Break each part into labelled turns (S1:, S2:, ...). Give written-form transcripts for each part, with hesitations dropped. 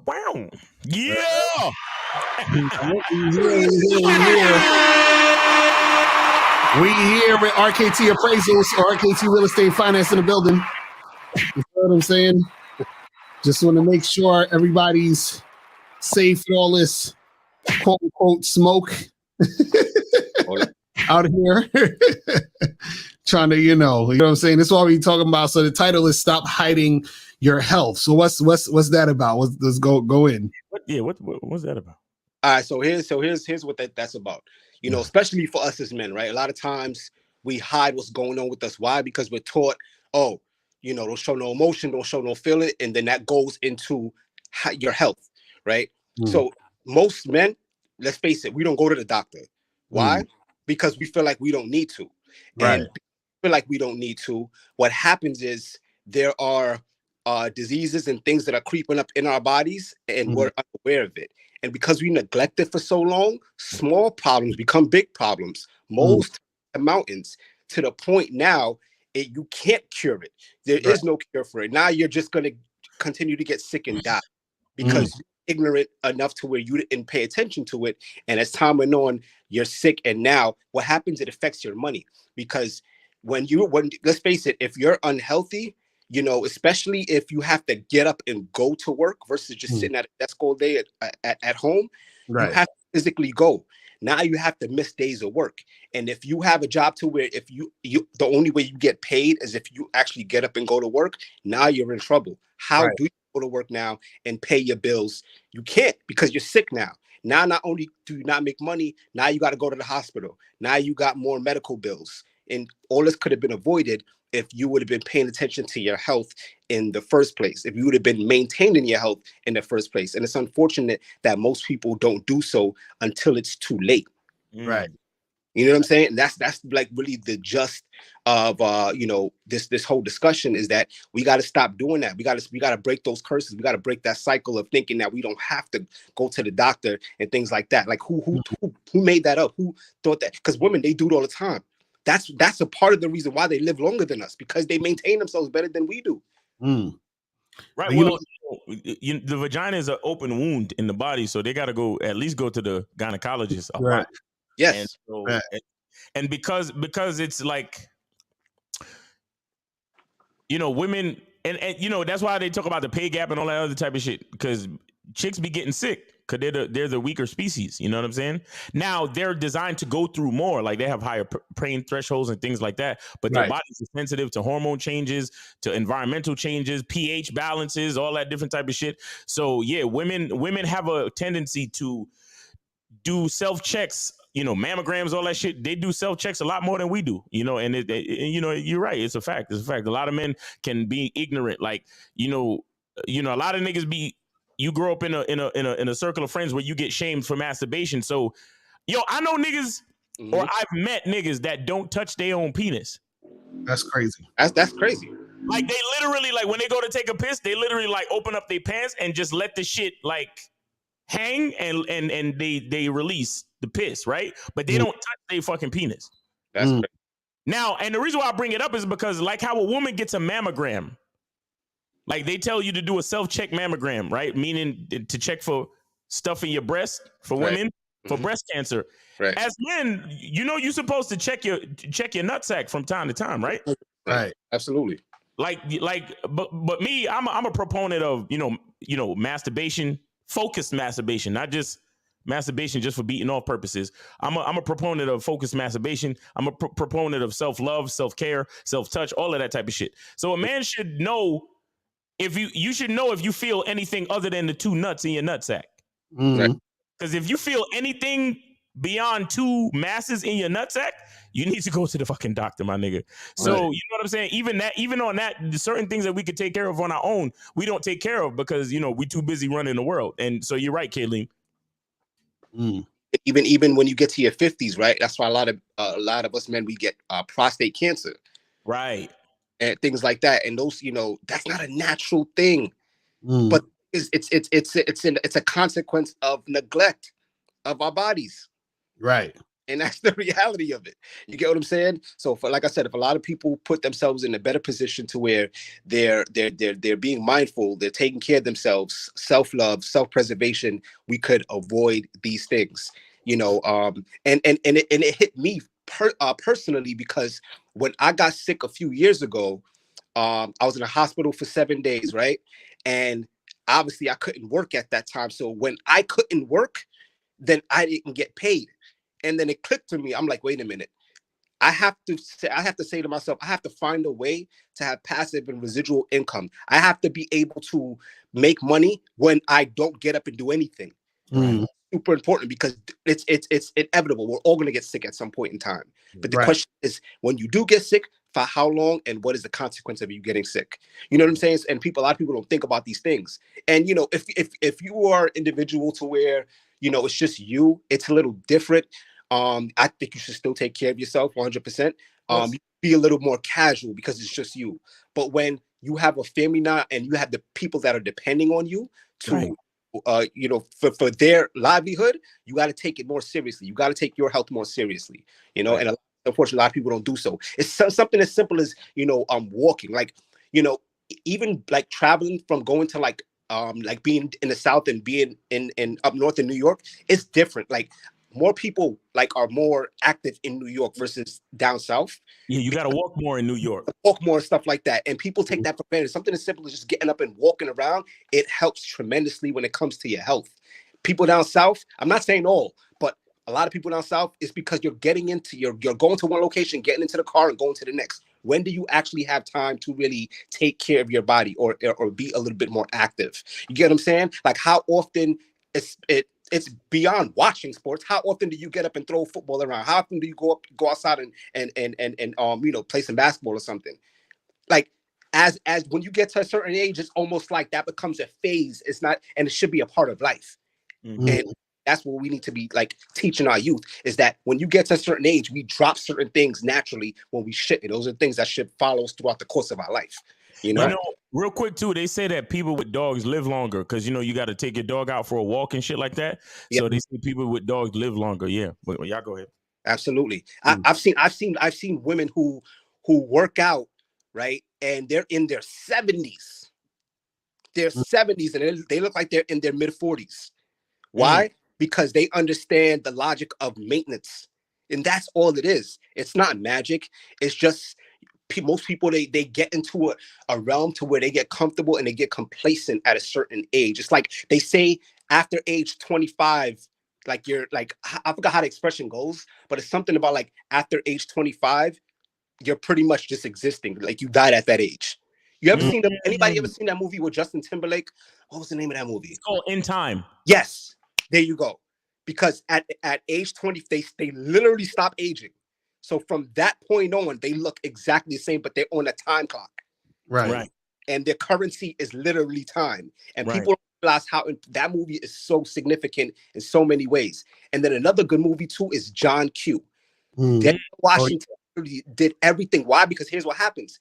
S1: Wow. Yeah.
S2: We here with RKT Appraisals, RKT Real Estate Finance in the building. You know what I'm saying? Just want to make sure everybody's safe with all this quote unquote smoke out here. Trying to, you know what I'm saying? That's what we're talking about. So the title is Stop Hiding Your Health. So what's that about? Let's go in.
S1: What's that about?
S3: All right, so here's what that's about. You know, especially for us as men, right? A lot of times we hide what's going on with us. Why? Because we're taught, oh, you know, don't show no emotion, don't show no feeling, and then that goes into your health, right? So most men, let's face it, we don't go to the doctor. Why? Because we feel like we don't need to, and feel like we don't need to. What happens is there are diseases and things that are creeping up in our bodies, and we're unaware of it. And because we neglect it for so long, small problems become big problems. Most mountains, to the point now you can't cure it. There is no cure for it. Now you're just going to continue to get sick and die because you're ignorant enough to where you didn't pay attention to it. And as time went on, you're sick. And now what happens? It affects your money, because when let's face it, if you're unhealthy, you know, especially if you have to get up and go to work versus just sitting at a desk all day at home, you have to physically go. Now you have to miss days of work. And if you have a job to where if you the only way you get paid is if you actually get up and go to work, now you're in trouble. How do you go to work now and pay your bills? You can't, because you're sick now. Now, not only do you not make money, now you got to go to the hospital. Now you got more medical bills. And all this could have been avoided if you would have been paying attention to your health in the first place, if you would have been maintaining your health in the first place. And it's unfortunate that most people don't do so until it's too late.
S2: Right.
S3: You know what I'm saying? And that's like really the gist of you know, this whole discussion is that we got to stop doing that. We got to break those curses. We got to break that cycle of thinking that we don't have to go to the doctor and things like that. Like who made that up? Who thought that? Because women, they do it all the time. That's a part of the reason why they live longer than us, because they maintain themselves better than we do.
S1: Right. Well, the vagina is an open wound in the body, so they got to at least go to the gynecologist a lot.
S3: Yes.
S1: And because it's like, you know, women, and you know, that's why they talk about the pay gap and all that other type of shit, because chicks be getting sick because they're the weaker species. You know what I'm saying? Now they're designed to go through more, like they have higher pain thresholds and things like that, but their bodies are sensitive to hormone changes, to environmental changes, pH balances, all that different type of shit. So yeah, women have a tendency to do self-checks, you know, mammograms, all that shit. They do self-checks a lot more than we do, you know, and you know, you're right. It's a fact. It's a fact. A lot of men can be ignorant. Like, you know, a lot of niggas you grow up in a circle of friends where you get shamed for masturbation. So, yo, I know niggas, or I've met niggas that don't touch their own penis.
S2: That's crazy.
S3: That's crazy.
S1: Like, they literally, like, when they go to take a piss, they literally like open up their pants and just let the shit like hang and they release the piss, right? But they don't touch their fucking penis.
S3: That's crazy.
S1: Now, and the reason why I bring it up is because, like, how a woman gets a mammogram, like they tell you to do a self-check mammogram, right? Meaning to check for stuff in your breast for women, for breast cancer.
S3: Right.
S1: As men, you know, you're supposed to check your nutsack from time to time, right?
S3: Right. Absolutely.
S1: But me, I'm a proponent of, you know, masturbation, focused masturbation, not just masturbation just for beating off purposes. I'm a proponent of focused masturbation. I'm a proponent of self-love, self-care, self-touch, all of that type of shit. So a man should know if you feel anything other than the two nuts in your nutsack. Because if you feel anything beyond two masses in your nutsack, you need to go to the fucking doctor, my nigga. So you know what I'm saying? Even on that, certain things that we could take care of on our own, we don't take care of because, you know, we too busy running the world. And so you're right, Kayleen.
S3: Even when you get to your 50s, right? That's why a lot of us men, we get prostate cancer,
S1: right,
S3: and things like that. And those, you know, that's not a natural thing, but it's a consequence of neglect of our bodies.
S2: Right.
S3: And that's the reality of it. You get what I'm saying? So, for like I said, if a lot of people put themselves in a better position to where they're being mindful, they're taking care of themselves, self-love, self-preservation, we could avoid these things. And it hit me personally, because when I got sick a few years ago, I was in a hospital for 7 days, right? And obviously I couldn't work at that time. So when I couldn't work, then I didn't get paid. And then it clicked to me. I'm like, wait a minute. I have to say to myself, I have to find a way to have passive and residual income. I have to be able to make money when I don't get up and do anything.
S2: Mm.
S3: Super important, because it's inevitable. We're all going to get sick at some point in time. But the
S2: Right.
S3: question is, when you do get sick, for how long, and what is the consequence of you getting sick? You know what I'm saying? And a lot of people don't think about these things. And if you are an individual to where it's just you, it's a little different. I think you should still take care of yourself 100%.
S2: Yes.
S3: Be a little more casual because it's just you. But when you have a family now and you have the people that are depending on you to
S1: Right.
S3: for their livelihood, you got to take it more seriously. You got to take your health more seriously,
S1: Right.
S3: and unfortunately a lot of people don't do so. It's something as simple as walking, like even like traveling from going to like being in the South and being in up north in New York. It's different. Like, more people like are more active in New York versus down south.
S1: Yeah, you got to walk more in New York.
S3: Walk more and stuff like that, and people take that for granted. Something as simple as just getting up and walking around, it helps tremendously when it comes to your health. People down south, I'm not saying all, but a lot of people down south, is because you're going to one location, getting into the car and going to the next. When do you actually have time to really take care of your body or be a little bit more active? You get what I'm saying? Like, how often it's beyond watching sports. How often do you get up and throw a football around? How often do you go outside and play some basketball or something? Like, as when you get to a certain age, it's almost like that becomes a phase. It's not, and it should be a part of life.
S1: Mhm.
S3: And that's what we need to be like teaching our youth, is that when you get to a certain age, we drop certain things naturally when we shouldn't. Those are things that should follow us throughout the course of our life.
S1: Real quick too, they say that people with dogs live longer because you got to take your dog out for a walk and shit like that.
S3: Yep.
S1: So they say people with dogs live longer. Yeah, well, y'all go ahead.
S3: Absolutely. I've seen women who work out, right, and they're in their 70s. They're 70s and they look like they're in their mid 40s. Why? Because they understand the logic of maintenance, and that's all it is. It's not magic. It's just most people, they get into a realm to where they get comfortable and they get complacent at a certain age. It's like they say after age 25, like you're like, I forgot how the expression goes, but it's something about like after age 25, you're pretty much just existing. Like, you died at that age. You ever seen anybody ever seen that movie with Justin Timberlake? What was the name of that movie?
S1: It's called In Time.
S3: Yes, there you go. Because at age 20, they literally stop aging. So from that point on, they look exactly the same, but they're on a time clock.
S2: Right.
S3: And their currency is literally time. And
S1: Right.
S3: people don't realize how that movie is so significant in so many ways. And then another good movie too is John Q. Denzel Washington did everything. Why? Because here's what happens.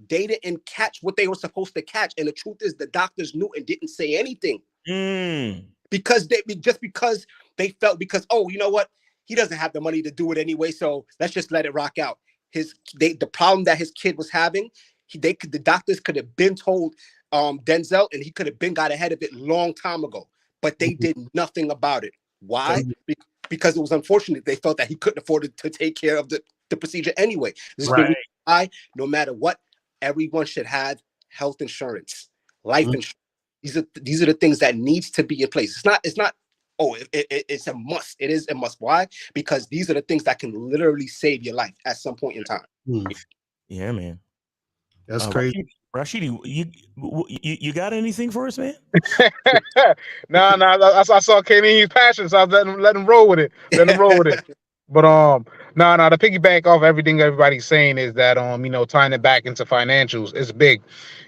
S3: They didn't catch what they were supposed to catch. And the truth is, the doctors knew and didn't say anything. Because they felt, oh, you know what? He doesn't have the money to do it anyway, so let's just let it rock out. The problem that his kid was having, the doctors could have been told Denzel, and he could have been got ahead of it long time ago, but they did nothing about it. Why? Because it was unfortunate. They felt that he couldn't afford to take care of the procedure anyway. This is the reason why, no matter what, everyone should have health insurance, life insurance. These are the things that needs to be in place. It's not. Oh, it's a must. It is a must. Why? Because these are the things that can literally save your life at some point in time.
S1: Yeah, man.
S2: That's crazy.
S1: Rashidi, you got anything for us, man?
S4: No, I saw Kenny, he's passionate, so I was let him roll with it. But to piggyback off everything everybody's saying is that tying it back into financials is big,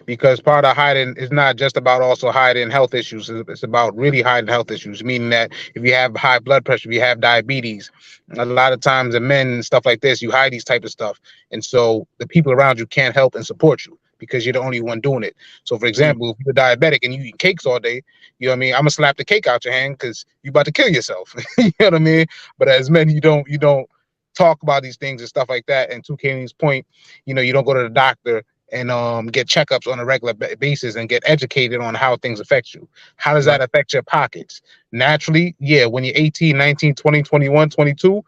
S4: because part of hiding is not just about also hiding health issues. It's about really hiding health issues, meaning that if you have high blood pressure, if you have diabetes, a lot of times in men and stuff like this, you hide these type of stuff, and so the people around you can't help and support you. because you're the only one doing it. So, for example, if you're diabetic and you eat cakes all day, you know what I mean? I'm gonna slap the cake out your hand because you're about to kill yourself. You know what I mean? But as men, you don't talk about these things and stuff like that. And to Kenny's point, you know, you don't go to the doctor and get checkups on a regular basis and get educated on how things affect you. How does that affect your pockets? Naturally, yeah, when you're 18, 19, 20, 21, 22,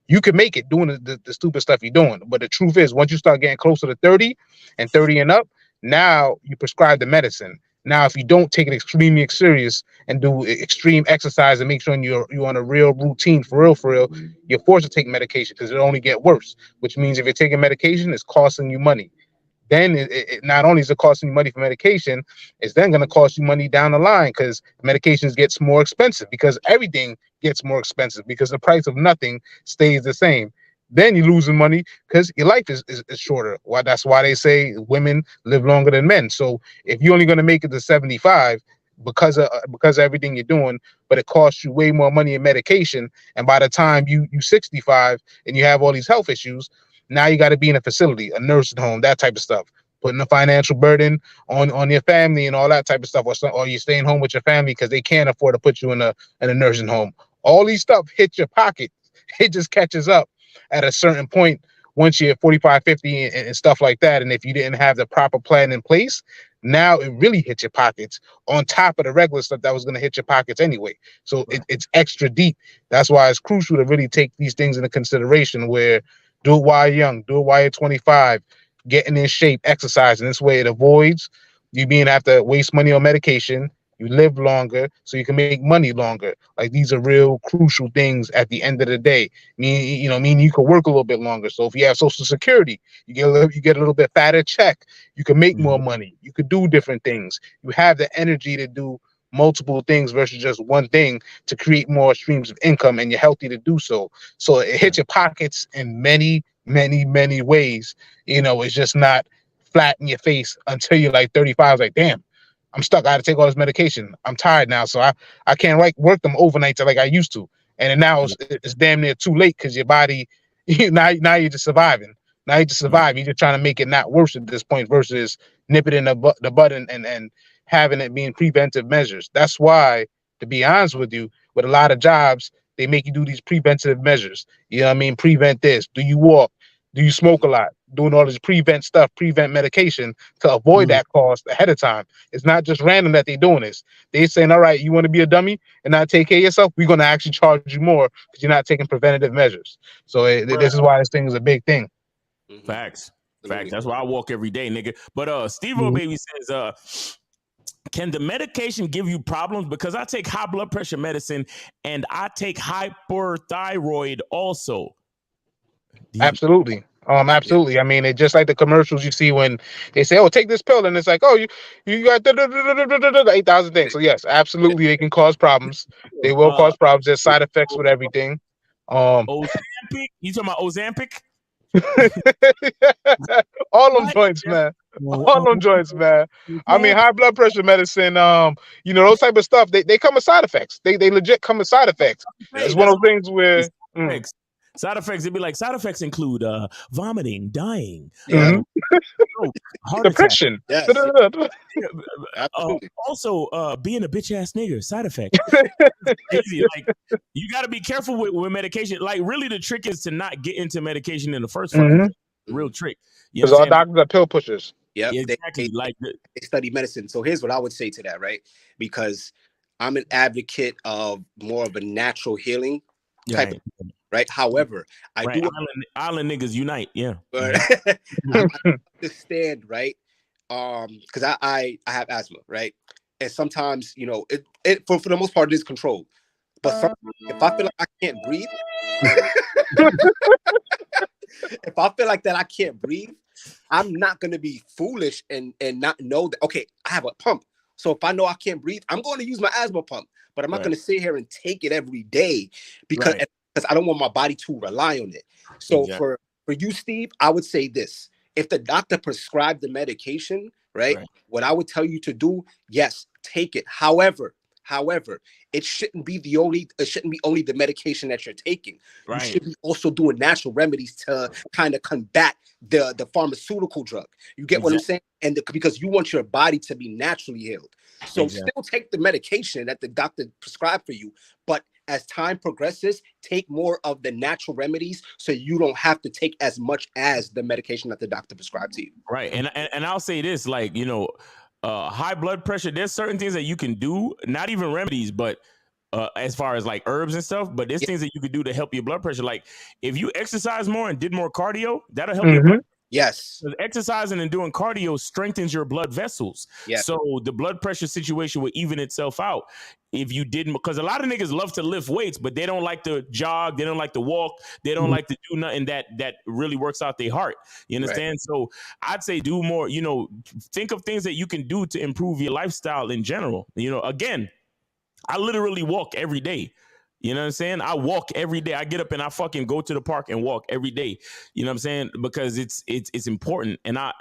S4: you can make it doing the stupid stuff you're doing. But the truth is, once you start getting closer to 30 and 30 and up, now you prescribe the medicine. Now, if you don't take it extremely serious and do extreme exercise and make sure you're on a real routine for real, you're forced to take medication because it'll only get worse, which means if you're taking medication, it's costing you money. Then it not only is it costing you money for medication, it's then going to cost you money down the line because medications gets more expensive because everything gets more expensive because the price of nothing stays the same. Then you're losing money because your life is shorter. Well, that's why they say women live longer than men. So if you're only going to make it to 75 because of everything you're doing, but it costs you way more money in medication, and by the time you 65 and you have all these health issues, now you got to be in a facility, a nursing home, that type of stuff, putting a financial burden on your family and all that type of stuff, or you're staying home with your family because they can't afford to put you in a nursing home. All these stuff hit your pocket. It just catches up at a certain point once you're 45, 50 and stuff like that. And if you didn't have the proper plan in place, now it really hits your pockets on top of the regular stuff that was going to hit your pockets anyway. So it's extra deep. That's why it's crucial to really take these things into consideration, where do it while you're young, do it while you're 25, getting in shape, exercising. This way it avoids you being have to waste money on medication. You live longer so you can make money longer. Like, these are real crucial things at the end of the day. Meaning you can work a little bit longer. So if you have Social Security, you get a little bit fatter check. You can make more money. You could do different things. You have the energy to do multiple things versus just one thing to create more streams of income, and you're healthy to do so. So it hits your pockets in many, many, many ways. You know, it's just not flat in your face until you're like 35. It's like, damn, I'm stuck. I had to take all this medication. I'm tired now, so I can't work them overnights like I used to. And then now it's damn near too late because your body, now you're just surviving. Now you just survive. You're just trying to make it not worse at this point versus nip it in the bud and having it being preventive measures. That's why, to be honest with you, with a lot of jobs, they make you do these preventive measures. You know what I mean? Prevent this. Do you walk? Do you smoke a lot? Doing all this prevent stuff, prevent medication to avoid that cost ahead of time. It's not just random that they're doing this. They're saying, all right, you want to be a dummy and not take care of yourself? We're going to actually charge you more because you're not taking preventative measures. So this is why this thing is a big thing.
S1: Facts. That's why I walk every day, nigga. But Steve-O Baby says, can the medication give you problems? Because I take high blood pressure medicine and I take hyperthyroid also.
S4: Absolutely. Absolutely. I mean, it's just like the commercials you see when they say, "Oh, take this pill," and it's like, "Oh, you got 8,000 things." So yes, absolutely, they can cause problems. They will cause problems. There's side effects with everything.
S1: Ozempic? You talking about Ozempic?
S4: All them joints, man. All them joints, man. I mean, high blood pressure medicine, those type of stuff, they come with side effects. They legit come with side effects. It's one of those things where
S1: side effects, it'd be like side effects include vomiting, dying, heart
S4: depression.
S3: Yes.
S1: Also, being a bitch ass nigger, side effect. Crazy. Like, you got to be careful with medication. Like, really, the trick is to not get into medication in the first place. Real trick.
S4: Because all doctors are pill pushers.
S3: Yeah,
S1: exactly.
S3: They study medicine. So here's what I would say to that, right? Because I'm an advocate of more of a natural healing type of, right? However, I do
S1: island niggas unite. Yeah.
S3: But I understand, right? Because I have asthma, right? And sometimes, it for the most part it is controlled. But if I feel like I can't breathe, if I feel like that I can't breathe, I'm not gonna be foolish and not know that, okay, I have a pump. So if I know I can't breathe, I'm going to use my asthma pump, but I'm not going to sit here and take it every day because I don't want my body to rely on it. So for you, Steve, I would say this: if the doctor prescribed the medication, right, what I would tell you to do, yes, take it. However, However, it shouldn't be only the medication that you're taking. You
S1: Right.
S3: should be also doing natural remedies to kind of combat the pharmaceutical drug. You get what I'm saying? And because you want your body to be naturally healed. So still take the medication that the doctor prescribed for you, but as time progresses, take more of the natural remedies so you don't have to take as much as the medication that the doctor prescribed to you.
S1: Right. And I'll say this, like, you know, high blood pressure, there's certain things that you can do, not even remedies, but as far as like herbs and stuff, but there's things that you could do to help your blood pressure. Like if you exercise more and did more cardio, that'll help your blood.
S3: Yes.
S1: Exercising and doing cardio strengthens your blood vessels.
S3: Yeah.
S1: So the blood pressure situation will even itself out if you didn't, because a lot of niggas love to lift weights, but they don't like to jog, they don't like to walk, they don't like to do nothing that really works out their heart. You understand? Right. So I'd say do more, you know, think of things that you can do to improve your lifestyle in general. You know, again, I literally walk every day. You know what I'm saying? I walk every day. I get up and I fucking go to the park and walk every day. You know what I'm saying? Because it's important. And I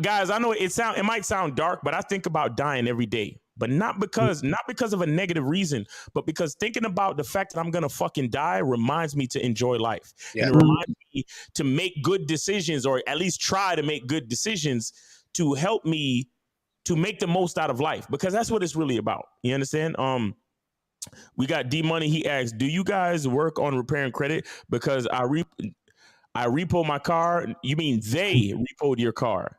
S1: guys, I know it might sound dark, but I think about dying every day. But not because of a negative reason, but because thinking about the fact that I'm gonna fucking die reminds me to enjoy life. Yeah. And it reminds me to make good decisions, or at least try to make good decisions to help me to make the most out of life, because that's what it's really about. You understand? We got D Money. He asked, "Do you guys work on repairing credit? Because I repo my car." You mean they repoed your car?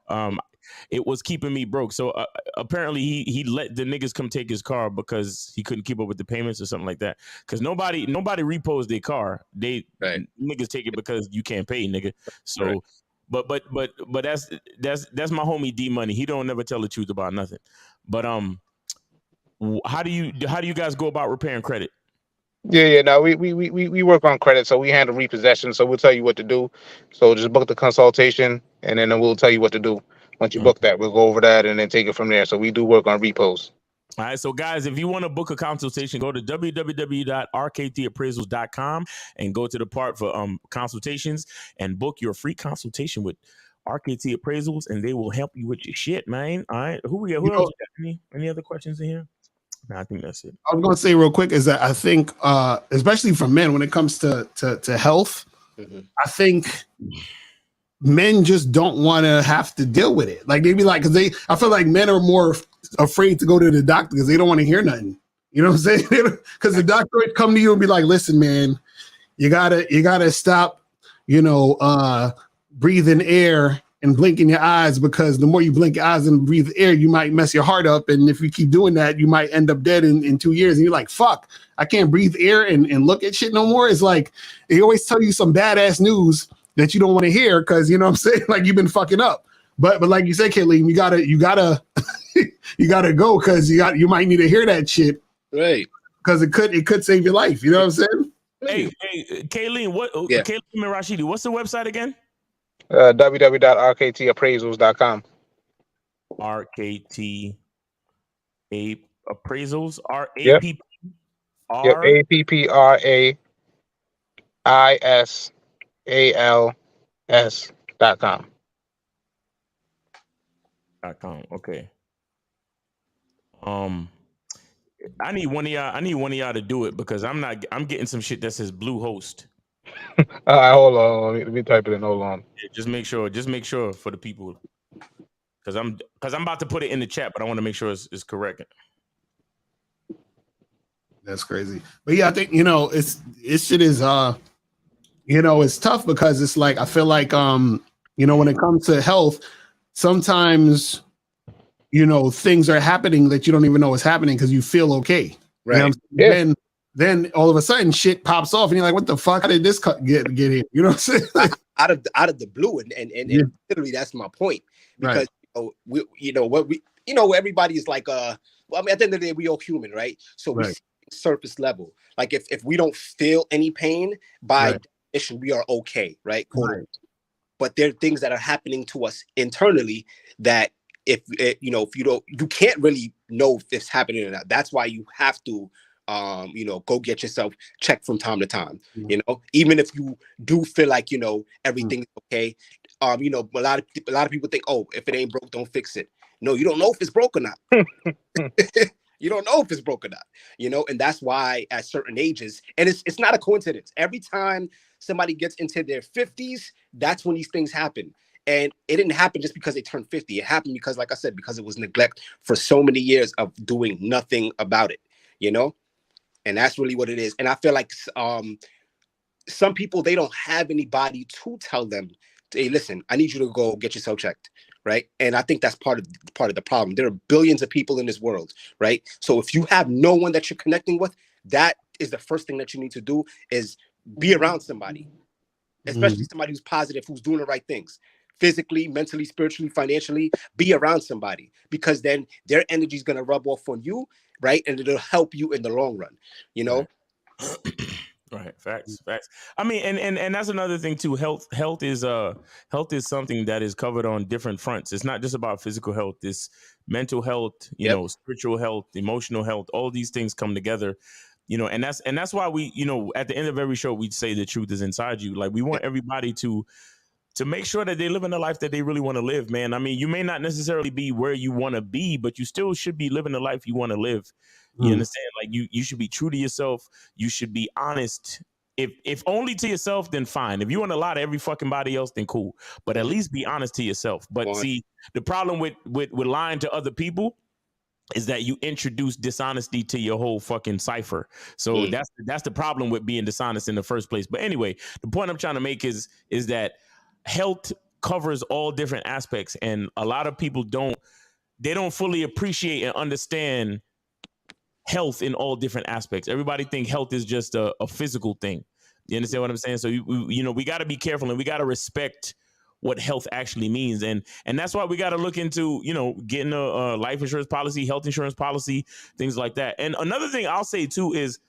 S1: It was keeping me broke. So apparently he let the niggas come take his car because he couldn't keep up with the payments or something like that. Because nobody repos their car. Niggas take it because you can't pay, nigga. So, but that's my homie D Money. He don't never tell the truth about nothing. But how do you guys go about repairing credit?
S4: No, we work on credit, so we handle repossession. So we'll tell you what to do. So just book the consultation, and then we'll tell you what to do. Once you book that, we'll go over that and then take it from there. So we do work on repos.
S1: All right, so guys, if you want to book a consultation, go to www.rktappraisals.com and go to the part for consultations and book your free consultation with RKT Appraisals, and they will help you with your shit, man. All right, who else got any other questions in here? No, I think that's it.
S2: I was going to say real quick is that I think, especially for men, when it comes to health, I think men just don't want to have to deal with it. Like they be like, I feel like men are more afraid to go to the doctor because they don't want to hear nothing. You know what I'm saying? Because the doctor would come to you and be like, "Listen, man, you gotta stop, breathing air and blinking your eyes, because the more you blink your eyes and breathe air, you might mess your heart up. And if you keep doing that, you might end up dead in 2 years." And you're like, "Fuck, I can't breathe air and look at shit no more." It's like they always tell you some badass news that you don't want to hear because, you know what I'm saying, like you've been fucking up. But like you said, Kayleen, you gotta you gotta go because you might need to hear that shit,
S3: right?
S2: Because it could save your life. You know what I'm saying?
S1: Hey, Kayleen, Kayleen and Rashidi, what's the website again?
S4: www.rktappraisals.com.
S1: RKT Appraisals.
S4: APPRAISALS.com.
S1: Okay. I need one of y'all to do it because I'm getting some shit that says Blue Host.
S4: All right, hold on. Let me type it in. Hold on.
S1: Yeah, just make sure for the people, because I'm about to put it in the chat, but I want to make sure it's correct.
S2: That's crazy. But yeah, I think it's shit is it's tough because it's like I feel like when it comes to health, sometimes things are happening that you don't even know is happening because you feel okay.
S3: Right.
S2: Then all of a sudden shit pops off and you're like, what the fuck? How did this get here? You know what I'm saying?
S3: out of the blue. And literally that's my point. Because everybody is like at the end of the day, we all human, right? So we see surface level. Like if we don't feel any pain, by definition, we are okay, right? But there are things that are happening to us internally that if you can't really know if it's happening or not. That's why you have to go get yourself checked from time to time. Even if you do feel like everything's okay. A lot of people think, oh, if it ain't broke, don't fix it. No, you don't know if it's broke or not. You don't know if it's broke or not, you know, and that's why at certain ages, and it's not a coincidence. Every time somebody gets into their 50s, that's when these things happen. And it didn't happen just because they turned 50. It happened because, like I said, because it was neglect for so many years of doing nothing about it, you know? And that's really what it is. And I feel like some people, they don't have anybody to tell them, hey, listen, I need you to go get yourself checked, right? And I think that's part of the problem. There are billions of people in this world, right? So if you have no one that you're connecting with, that is the first thing that you need to do, is be around somebody, especially somebody who's positive, who's doing the right things. Physically, mentally, spiritually, financially, be around somebody, because then their energy is going to rub off on you, right? And it'll help you in the long run, you know?
S1: Right. Right. Facts. I mean, and that's another thing too. Health is something that is covered on different fronts. It's not just about physical health. It's mental health, you know, spiritual health, emotional health. All these things come together, you know, and that's why we, you know, at the end of every show, we say the truth is inside you. Like, we want everybody to make sure that they live in the life that they really want to live, man. I mean, you may not necessarily be where you want to be, but you still should be living the life you want to live. You understand? Like, you should be true to yourself. You should be honest. If only to yourself, then fine. If you want to lie to every fucking body else, then cool. But at least be honest to yourself. But see, the problem with lying to other people is that you introduce dishonesty to your whole fucking cipher. So that's the problem with being dishonest in the first place. But anyway, the point I'm trying to make is that health covers all different aspects, and a lot of people don't fully appreciate and understand health in all different aspects. Everybody think health is just a physical thing. You understand what I'm saying? So you know, we got to be careful, and we got to respect what health actually means, and that's why we got to look into, you know, getting a life insurance policy, health insurance policy, things like that. And another thing I'll say too is,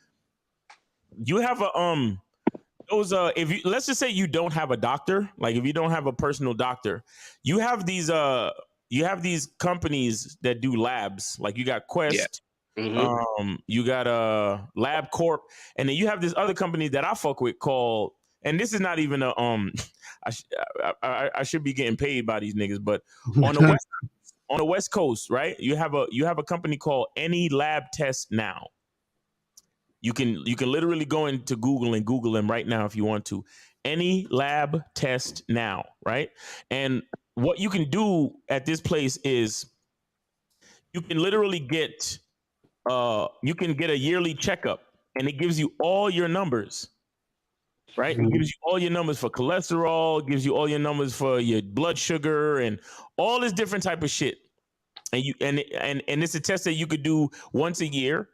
S1: you have a if you, let's just say you don't have a doctor, like if you don't have a personal doctor, you have these companies that do labs, like you got Quest, you got LabCorp, and then you have this other company that I fuck with called, and this is not even a I should be getting paid by these niggas, but on the West Coast, right? You have a company called Any Lab Test Now. You can literally go into Google and Google them right now if you want to. Any Lab Test Now, right? And what you can do at this place is you can literally get a yearly checkup, and it gives you all your numbers, right? It gives you all your numbers for cholesterol, it gives you all your numbers for your blood sugar and all this different type of shit. And it's a test that you could do once a year.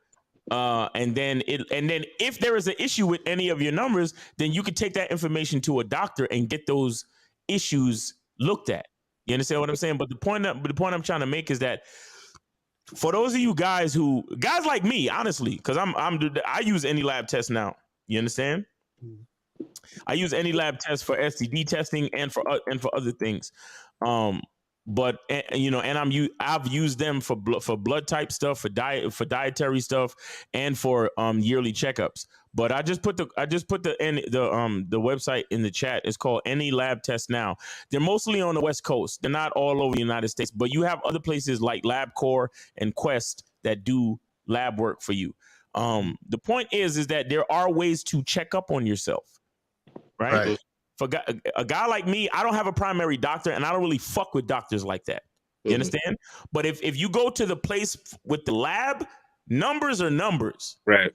S1: And then if there is an issue with any of your numbers, then you could take that information to a doctor and get those issues looked at. You understand what I'm saying? But the point I'm trying to make is that for those of you guys like me, honestly, because I use Any Lab Test Now. You understand? I use Any Lab Test for STD testing and for other things. But you know, and I've used them for blood type stuff, for dietary stuff, and for yearly checkups. But I just put the website in the chat. It's called Any Lab Test Now. They're mostly on the West Coast. They're not all over the United States, but you have other places like LabCorp and Quest that do lab work for you. The point is that there are ways to check up on yourself, right? For a guy like me, I don't have a primary doctor, and I don't really fuck with doctors like that. You understand? But if you go to the place with the lab, numbers are numbers.
S3: Right.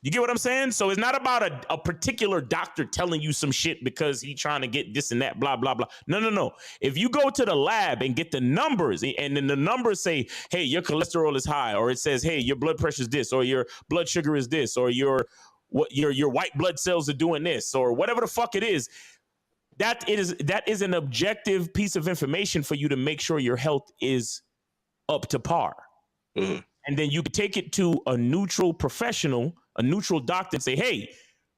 S1: You get what I'm saying? So it's not about a particular doctor telling you some shit because he's trying to get this and that, blah, blah, blah. No. If you go to the lab and get the numbers, and then the numbers say, hey, your cholesterol is high, or it says, hey, your blood pressure is this, or your blood sugar is this, or your white blood cells are doing this, or whatever the fuck it is, that is an objective piece of information for you to make sure your health is up to par. And then you can take it to a neutral professional, a neutral doctor, and say, hey,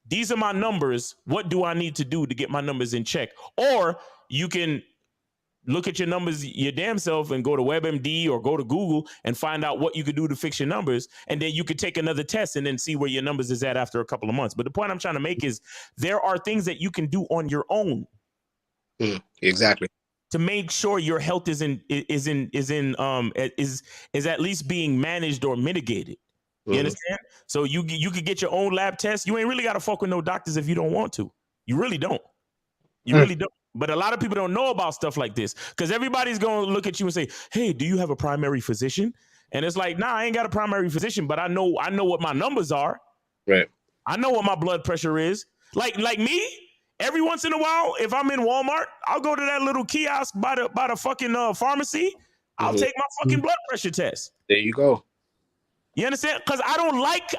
S1: these are my numbers. What do I need to do to get my numbers in check? Or you can look at your numbers your damn self and go to WebMD or go to Google and find out what you could do to fix your numbers. And then you could take another test and then see where your numbers is at after a couple of months. But the point I'm trying to make is there are things that you can do on your own.
S3: Exactly.
S1: to make sure your health is at least being managed or mitigated. You understand? So you could get your own lab test. You ain't really got to fuck with no doctors if you don't want to. You really don't. You really don't. But a lot of people don't know about stuff like this because everybody's going to look at you and say, "Hey, do you have a primary physician?" And it's like, "Nah, I ain't got a primary physician, but I know what my numbers are.
S3: Right.
S1: I know what my blood pressure is. Like me, every once in a while, if I'm in Walmart, I'll go to that little kiosk by the fucking pharmacy. I'll take my fucking blood pressure test.
S3: There you go.
S1: You understand? Because I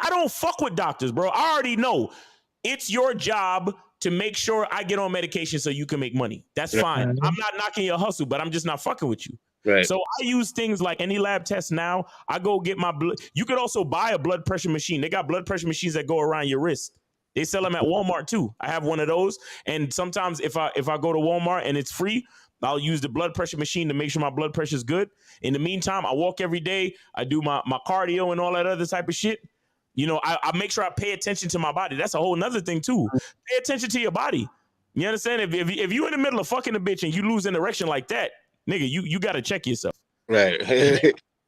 S1: don't fuck with doctors, bro. I already know it's your job to make sure I get on medication so you can make money. That's fine. I'm not knocking your hustle, but I'm just not fucking with you.
S3: Right.
S1: So I use things like any lab test now. I go get my blood. You could also buy a blood pressure machine. They got blood pressure machines that go around your wrist. They sell them at Walmart too. I have one of those. And sometimes if I go to Walmart and it's free, I'll use the blood pressure machine to make sure my blood pressure is good. In the meantime, I walk every day. I do my cardio and all that other type of shit. You know, I make sure I pay attention to my body. That's a whole nother thing too. Pay attention to your body. You understand? If you in the middle of fucking a bitch and you lose an erection like that, nigga, you got to check yourself.
S3: Right.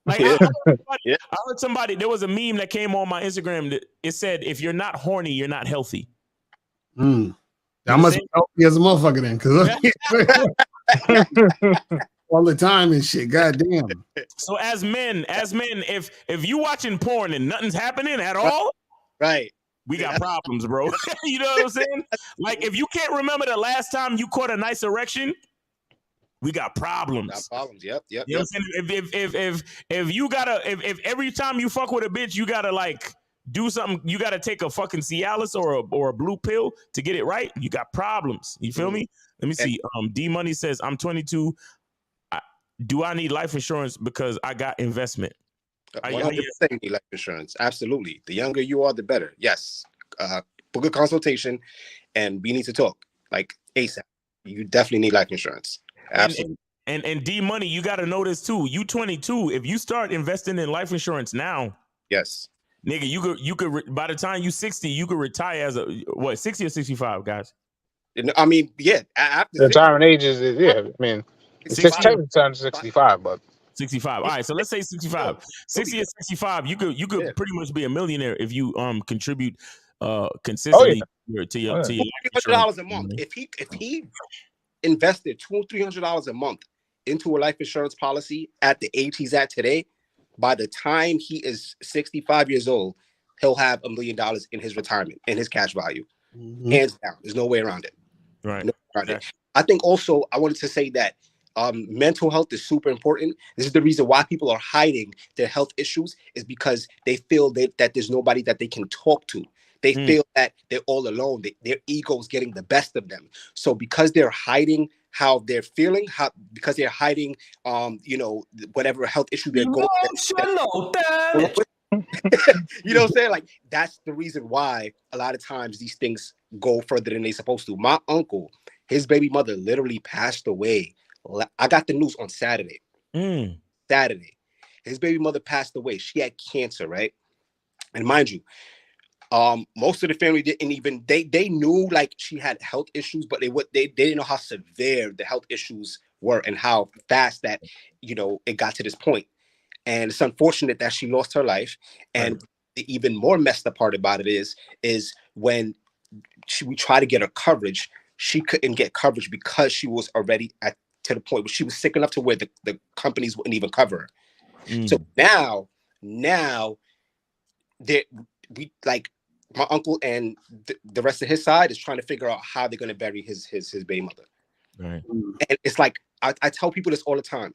S1: Like
S3: Yeah.
S1: I heard somebody, there was a meme that came on my Instagram that it said, if you're not horny, you're not healthy.
S2: I must be healthy as a motherfucker then, because all the time and shit. Goddamn.
S1: So as men, if you watching porn and nothing's happening at all,
S3: Right.
S1: we got problems, bro. You know what I'm saying? Like if you can't remember the last time you caught a nice erection, we got problems.
S3: Got problems. Yep.
S1: You know what I'm saying? If you gotta, if every time you fuck with a bitch, you gotta like do something, you gotta take a fucking Cialis or a blue pill to get it right, you got problems. You feel me? Let me see. D Money says, I'm 22. Do I need life insurance because I got investment?
S3: 100% you need life insurance. Absolutely. The younger you are, the better. Yes. Book a consultation and we need to talk like ASAP. You definitely need life insurance. Absolutely.
S1: And D Money, you got to know this too. You 22. If you start investing in life insurance now,
S3: yes,
S1: nigga, you could by the time you 60, you could retire as a 60 or 65, guys.
S3: I mean, yeah. After
S4: the retirement age is I mean, it's 65, but
S1: 65. All right, so let's say 65. 60 or 65, you could pretty much be a millionaire if you contribute consistently to your life
S3: $300 a month. If he invested $200-300 a month into a life insurance policy at the age he's at today, by the time he is 65 years old, he'll have $1 million in his retirement, in his cash value. Hands down. There's no way around it.
S1: Right.
S3: No way around it. I think also I wanted to say that mental health is super important. This is the reason why people are hiding their health issues, is because they feel that there's nobody that they can talk to. They feel that they're all alone. Their ego is getting the best of them. So because they're hiding how they're feeling, because they're hiding, whatever health issue they're going through. You know what I'm saying? Like, that's the reason why a lot of times these things go further than they're supposed to. My uncle, his baby mother literally passed away. I got the news on Saturday. Saturday. His baby mother passed away. She had cancer, right? And mind you, most of the family didn't even, they knew like she had health issues, but they didn't know how severe the health issues were and how fast that, it got to this point. And it's unfortunate that she lost her life. And the even more messed up part about it is when we tried to get her coverage, she couldn't get coverage because she was already to the point where she was sick enough to where the companies wouldn't even cover her. So now we like, my uncle and the rest of his side is trying to figure out how they're going to bury his baby mother.
S1: Right.
S3: And it's like, I tell people this all the time.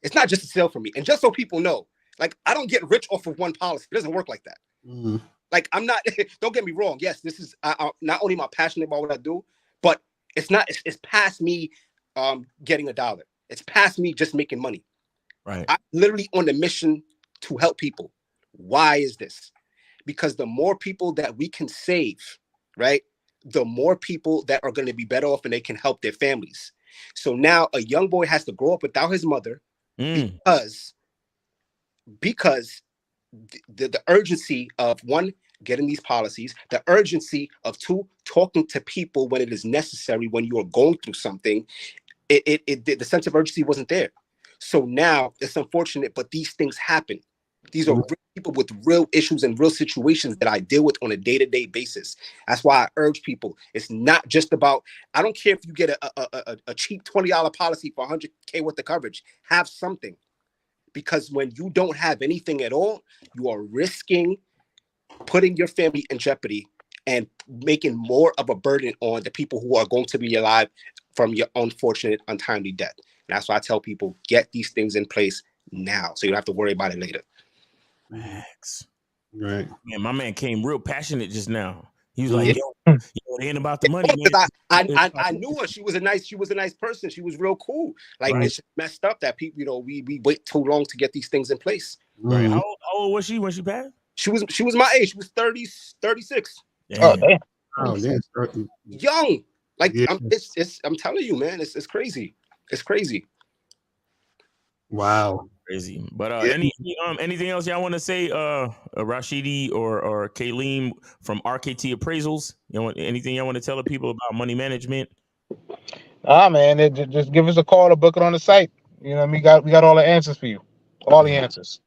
S3: It's not just a sale for me. And just so people know, like, I don't get rich off of one policy. It doesn't work like that. Like, I'm not, don't get me wrong. Yes, this is not only am I passionate about what I do, but it's past me getting $1. It's past me just making money.
S1: Right.
S3: I'm literally on a mission to help people. Why is this? Because the more people that we can save, right, the more people that are going to be better off and they can help their families. So now a young boy has to grow up without his mother because the urgency of, one, getting these policies, the urgency of, two, talking to people when it is necessary, when you are going through something, the sense of urgency wasn't there. So now it's unfortunate, but these things happen. These are real people with real issues and real situations that I deal with on a day-to-day basis. That's why I urge people. It's not just about, I don't care if you get a cheap $20 policy for $100K worth of coverage. Have something. Because when you don't have anything at all, you are risking putting your family in jeopardy and making more of a burden on the people who are going to be alive from your unfortunate, untimely death. And that's why I tell people, get these things in place now so you don't have to worry about it later.
S1: Max.
S2: Right.
S1: Man, my man came real passionate just now. He was like, yo, it ain't about the money, man.
S3: I knew her. She was a nice person. She was real cool. Like, it's messed up that people, we wait too long to get these things in place.
S1: Right. How old was she when she passed?
S3: She was my age. She was 36.
S1: Damn.
S4: Oh, damn.
S2: Oh, damn.
S3: Young. Like, I'm telling you, man, it's crazy. It's crazy.
S2: Wow.
S1: Crazy. But anything else y'all want to say, Rashidi or Kaleem from RKT Appraisals? Anything y'all want to tell the people about money management?
S4: Man, just give us a call or book it on the site. You know, we got all the answers for you. All the answers.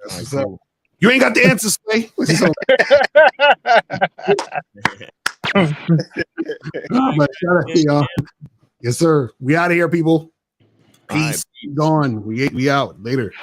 S2: Right, cool. You ain't got the answers, Slay. But shout out to y'all. Yes, sir. We out of here, people. Peace. Gone. We out. Later.